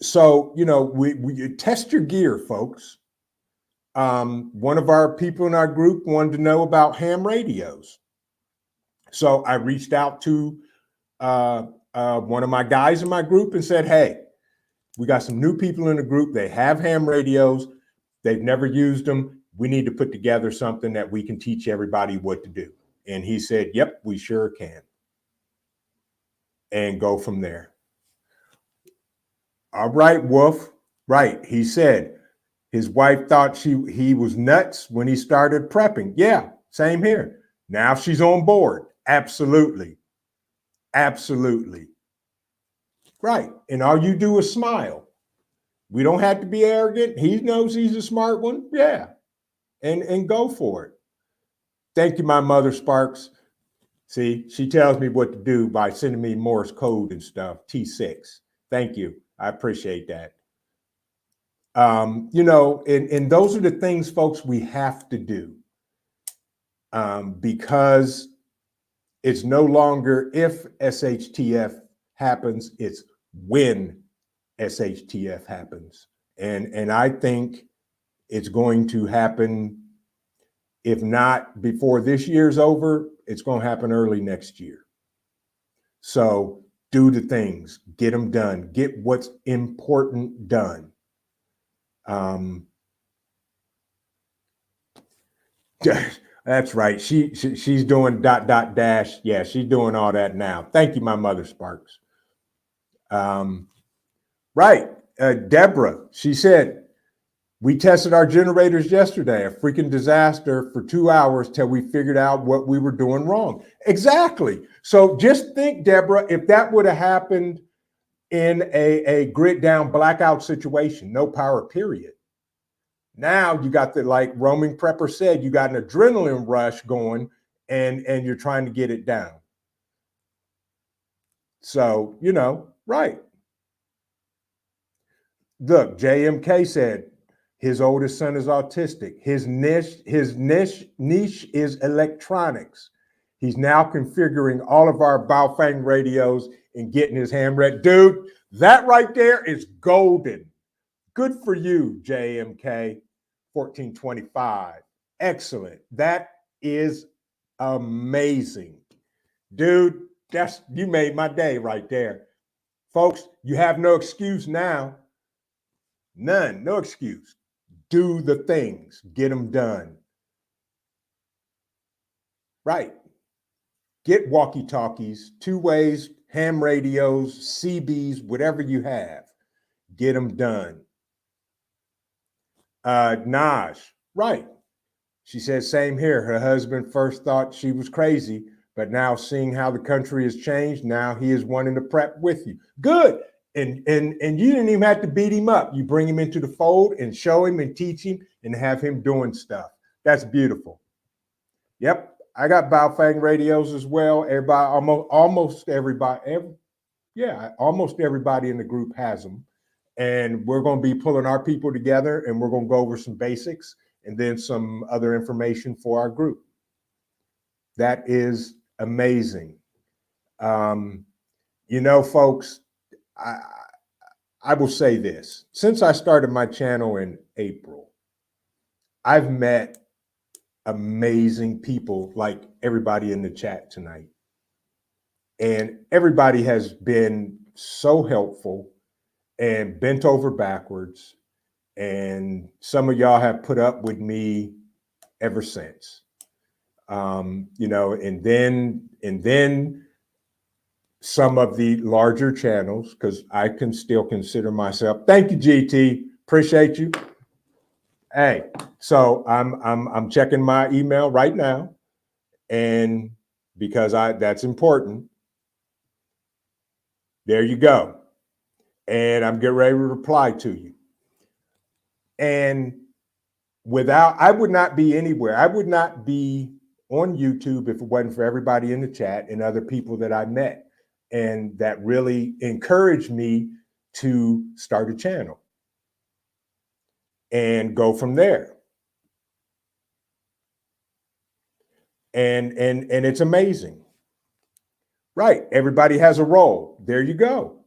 So, we test your gear, folks. One of our people in our group wanted to know about ham radios. So I reached out to one of my guys in my group and said, hey, we got some new people in the group. They have ham radios. They've never used them. We need to put together something that we can teach everybody what to do. And he said, yep, we sure can. And go from there. All right, Wolf. Right. He said his wife thought he was nuts when he started prepping. Yeah, same here. Now she's on board. Absolutely. Absolutely. Right. And all you do is smile. We don't have to be arrogant. He knows he's a smart one. Yeah. And go for it. Thank you, my mother, Sparks. See, she tells me what to do by sending me Morse code and stuff, T6. Thank you. I appreciate that. You know, and those are the things, folks, we have to do because it's no longer if SHTF happens, it's when SHTF happens. And I think it's going to happen, if not before this year's over, it's going to happen early next year. So do the things, get them done, get what's important done. That's right. She's doing ... Yeah, she's doing all that now. Thank you, my mother, Sparks. Right. Deborah, she said, we tested our generators yesterday, a freaking disaster for 2 hours till we figured out what we were doing wrong. Exactly. So just think, Deborah, if that would have happened in a grid down blackout situation, no power, period. Now you got the, like Roaming Prepper said, you got an adrenaline rush going and you're trying to get it down. So, you know, right. Look, JMK said his oldest son is autistic. His niche is electronics. He's now configuring all of our Baofeng radios and getting his ham read. Dude, that right there is golden. Good for you, JMK 1425. Excellent. That is amazing. Dude, you made my day right there. Folks, you have no excuse now. None, no excuse. Do the things, get them done. Right. Get walkie-talkies, two-ways, ham radios, CBs, whatever you have. Get them done. Naj, right. She says, same here. Her husband first thought she was crazy, but now seeing how the country has changed, now he is wanting to prep with you. Good. And you didn't even have to beat him up. You bring him into the fold and show him and teach him and have him doing stuff. That's beautiful. Yep. I got Baofeng radios as well. Everybody, almost everybody, almost everybody in the group has them. And we're going to be pulling our people together and we're going to go over some basics and then some other information for our group. That is amazing. You know, folks, I will say this. Since I started my channel in April, I've met amazing people like everybody in the chat tonight. And everybody has been so helpful and bent over backwards. And some of y'all have put up with me ever since. You know, and then some of the larger channels, because I can still consider myself. Thank you, GT. Appreciate you. Hey, so I'm checking my email right now, and because that's important. There you go. And I'm getting ready to reply to you. And I would not be anywhere. I would not be on YouTube if it wasn't for everybody in the chat and other people that I met and that really encouraged me to start a channel and go from there. And it's amazing. Right. Everybody has a role. There you go.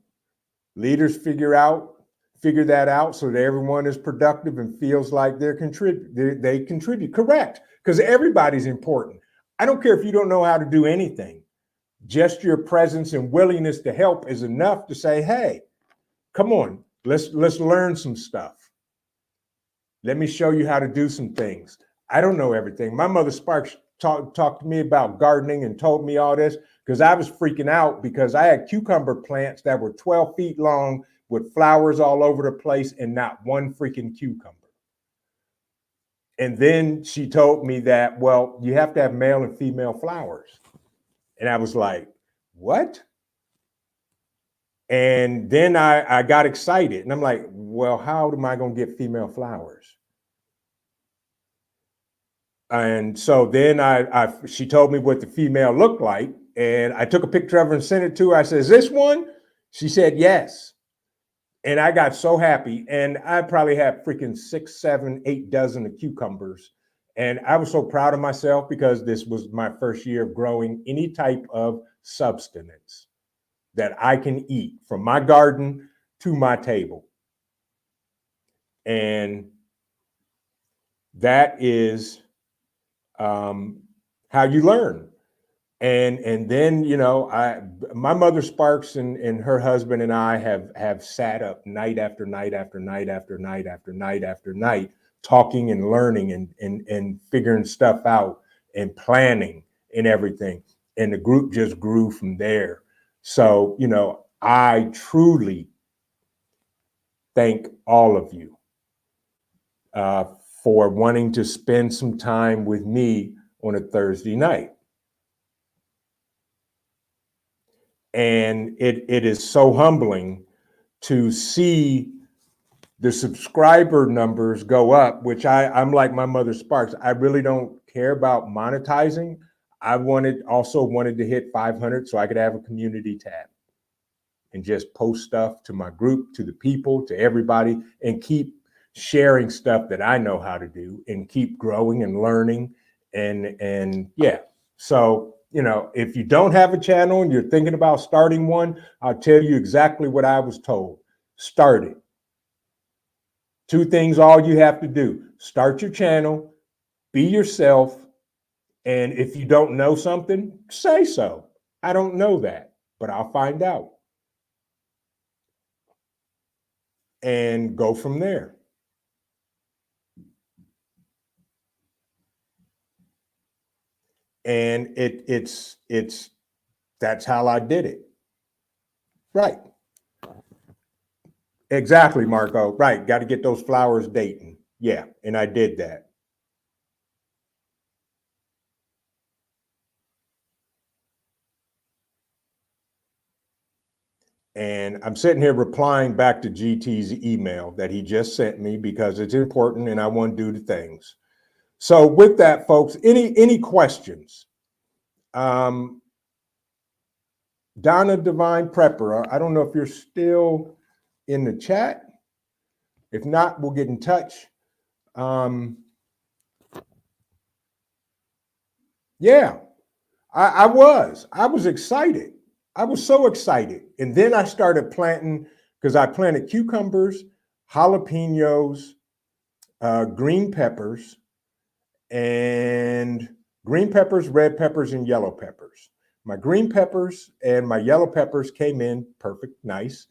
Leaders figure that out so that everyone is productive and feels like they contribute. Correct. Because everybody's important. I don't care if you don't know how to do anything. Just your presence and willingness to help is enough to say, hey, come on, let's learn some stuff. Let me show you how to do some things. I don't know everything. My mother Sparks talked to me about gardening and told me all this because I was freaking out because I had cucumber plants that were 12 feet long with flowers all over the place and not one freaking cucumber. And then she told me that, well, you have to have male and female flowers. And I was like, what? And then I got excited and I'm like, well, how am I going to get female flowers? And so then she told me what the female looked like. And I took a picture of her and sent it to her. I said, is this one? She said, yes. And I got so happy. And I probably had freaking 6, 7, 8 dozen of cucumbers. And I was so proud of myself because this was my first year of growing any type of substance that I can eat from my garden to my table. And that is how you learn. And then, you know, my mother Sparks and her husband and I have sat up night after night after night after night after night after night, talking and learning and figuring stuff out and planning and everything. And the group just grew from there. So, you know, I truly thank all of you for wanting to spend some time with me on a Thursday night. And it is so humbling to see the subscriber numbers go up, which I'm like my mother Sparks. I really don't care about monetizing. I also wanted to hit 500 so I could have a community tab and just post stuff to my group, to the people, to everybody, and keep sharing stuff that I know how to do and keep growing and learning. And yeah, so, you know, if you don't have a channel and you're thinking about starting one, I'll tell you exactly what I was told. Start it. 2 things, all you have to do. Start your channel, be yourself, and if you don't know something, say so. I don't know that, but I'll find out. And go from there. And it's that's how I did it. Right. Exactly, Marco. Right. Got to get those flowers dating. Yeah. And I did that. And I'm sitting here replying back to GT's email that he just sent me because it's important and I want to do the things. So with that, folks, any questions? Donna Divine Prepper, I don't know if you're still in the chat. If not, we'll get in touch. Yeah, I was excited. I was so excited. And then I started planting, because I planted cucumbers, jalapenos, green peppers, red peppers, and yellow peppers. My green peppers and my yellow peppers came in perfect, nice.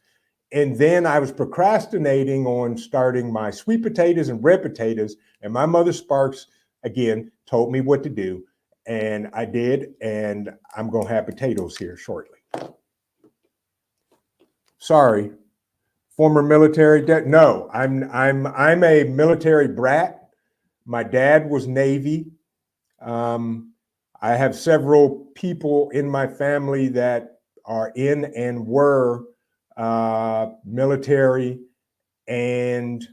And then I was procrastinating on starting my sweet potatoes and red potatoes. And my mother Sparks, again, told me what to do. And I did. And I'm going to have potatoes here shortly. Sorry, former military. No, I'm a military brat. My dad was Navy. I have several people in my family that are in and were military and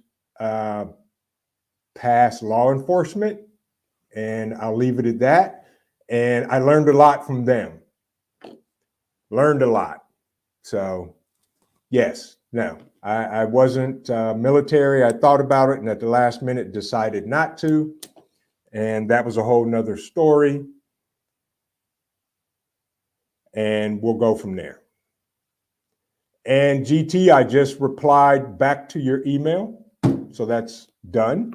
past law enforcement, and I'll leave it at that. And I learned a lot from them. Learned a lot. So yes, no, I wasn't military. I thought about it and at the last minute decided not to. And that was a whole nother story. And we'll go from there. And GT, I just replied back to your email. So that's done.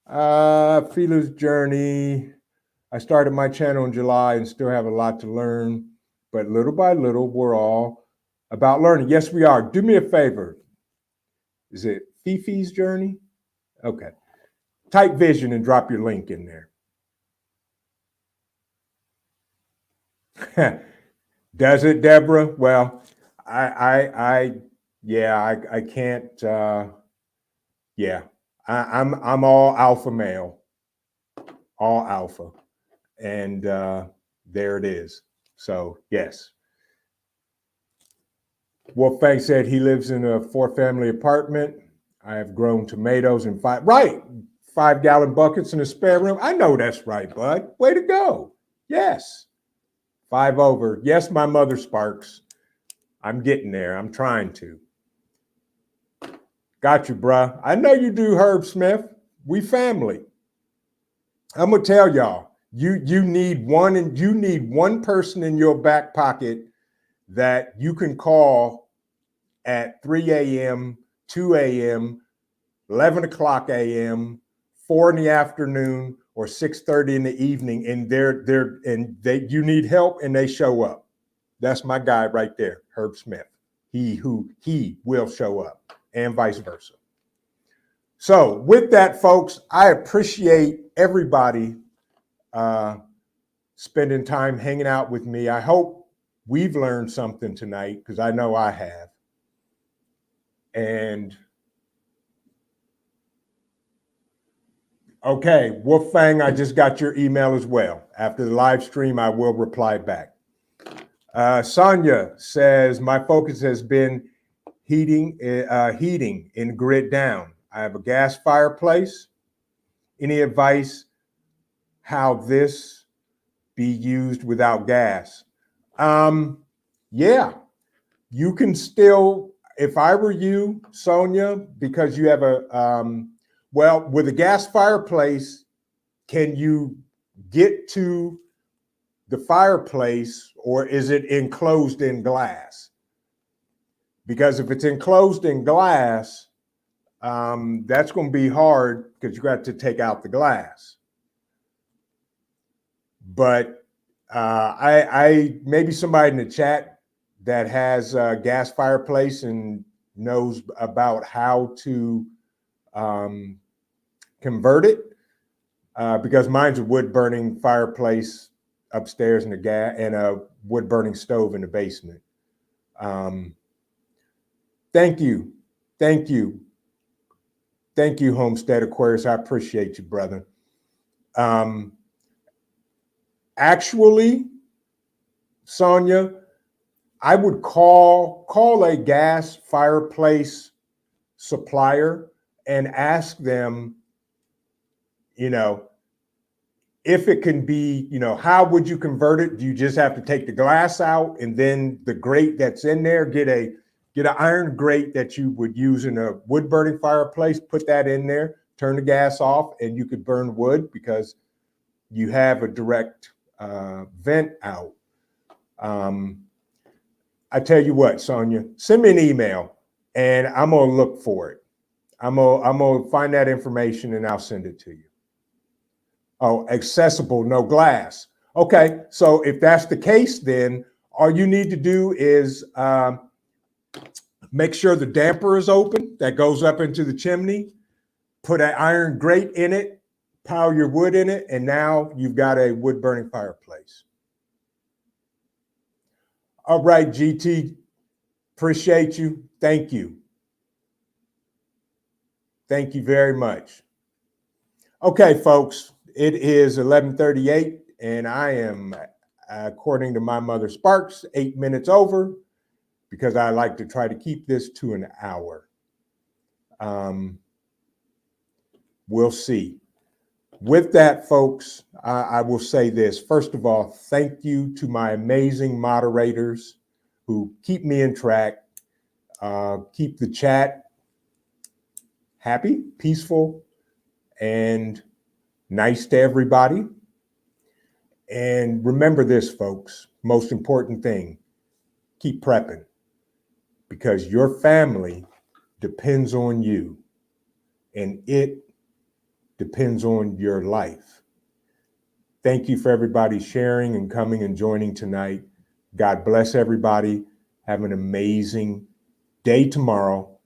Feeler's Journey. I started my channel in July and still have a lot to learn, but little by little, we're all about learning. Yes, we are. Do me a favor. Is it Fifi's Journey? Okay. Type vision and drop your link in there. Does it, Deborah? Well, I can't. I'm all alpha male, all alpha, and there it is. So yes. Wolfgang said he lives in a 4-family apartment. I have grown tomatoes in 5-gallon buckets in a spare room. I know that's right, bud. Way to go. Yes. 5 over. Yes, my mother Sparks. I'm getting there. I'm trying to. Got you, bruh. I know you do, Herb Smith. We family. I'm gonna tell y'all, you need one person in your back pocket that you can call at 3 a.m., 2 a.m., 11 o'clock a.m., 4 in the afternoon, or 6:30 in the evening, and you need help and they show up. That's my guy right there, Herb Smith. He will show up, and vice versa. So with that, folks, I appreciate everybody spending time hanging out with me. I hope we've learned something tonight, because I know I have. And okay, Wolfgang, I just got your email as well. After the live stream, I will reply back. Sonia says, my focus has been heating and grid down. I have a gas fireplace. Any advice how this be used without gas? Yeah, you can still, if I were you, Sonia, because you have with a gas fireplace, can you get to the fireplace, or is it enclosed in glass? Because if it's enclosed in glass, that's going to be hard, because you got to take out the glass. But I maybe somebody in the chat that has a gas fireplace and knows about how to convert it, because mine's a wood burning fireplace upstairs and a wood burning stove in the basement. Thank you, Homestead Aquarius. I appreciate you, brother. Actually, Sonia, I would call a gas fireplace supplier and ask them, if it can be, how would you convert it? Do you just have to take the glass out, and then the grate that's in there, get an iron grate that you would use in a wood burning fireplace, put that in there, turn the gas off, and you could burn wood because you have a direct vent out. I tell you what, Sonia, send me an email and I'm gonna look for it. I'm gonna find that information and I'll send it to you. Oh, accessible, no glass. Okay, so if that's the case, then all you need to do is make sure the damper is open that goes up into the chimney, put an iron grate in it, pile your wood in it, and now you've got a wood burning fireplace. All right, GT, appreciate you. Thank you. Thank you very much. Okay, folks, it is 11:38, and I am, according to my mother Sparks, 8 minutes over, because I like to try to keep this to an hour. We'll see. With that, folks, I will say this. First of all, thank you to my amazing moderators who keep me in track, keep the chat happy, peaceful, and nice to everybody. And remember this, folks, most important thing, keep prepping, because your family depends on you, and it depends on your life. Thank you for everybody sharing and coming and joining tonight. God bless everybody. Have an amazing day tomorrow.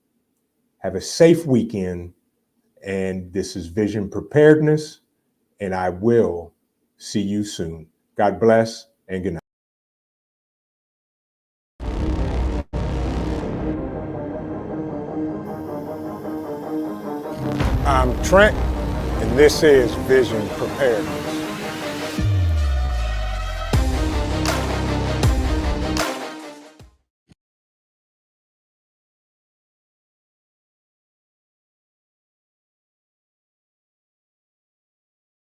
Have a safe weekend. And this is Vision Preparedness, and I will see you soon. God bless and good night. I'm Trent, and this is Vision Preparedness.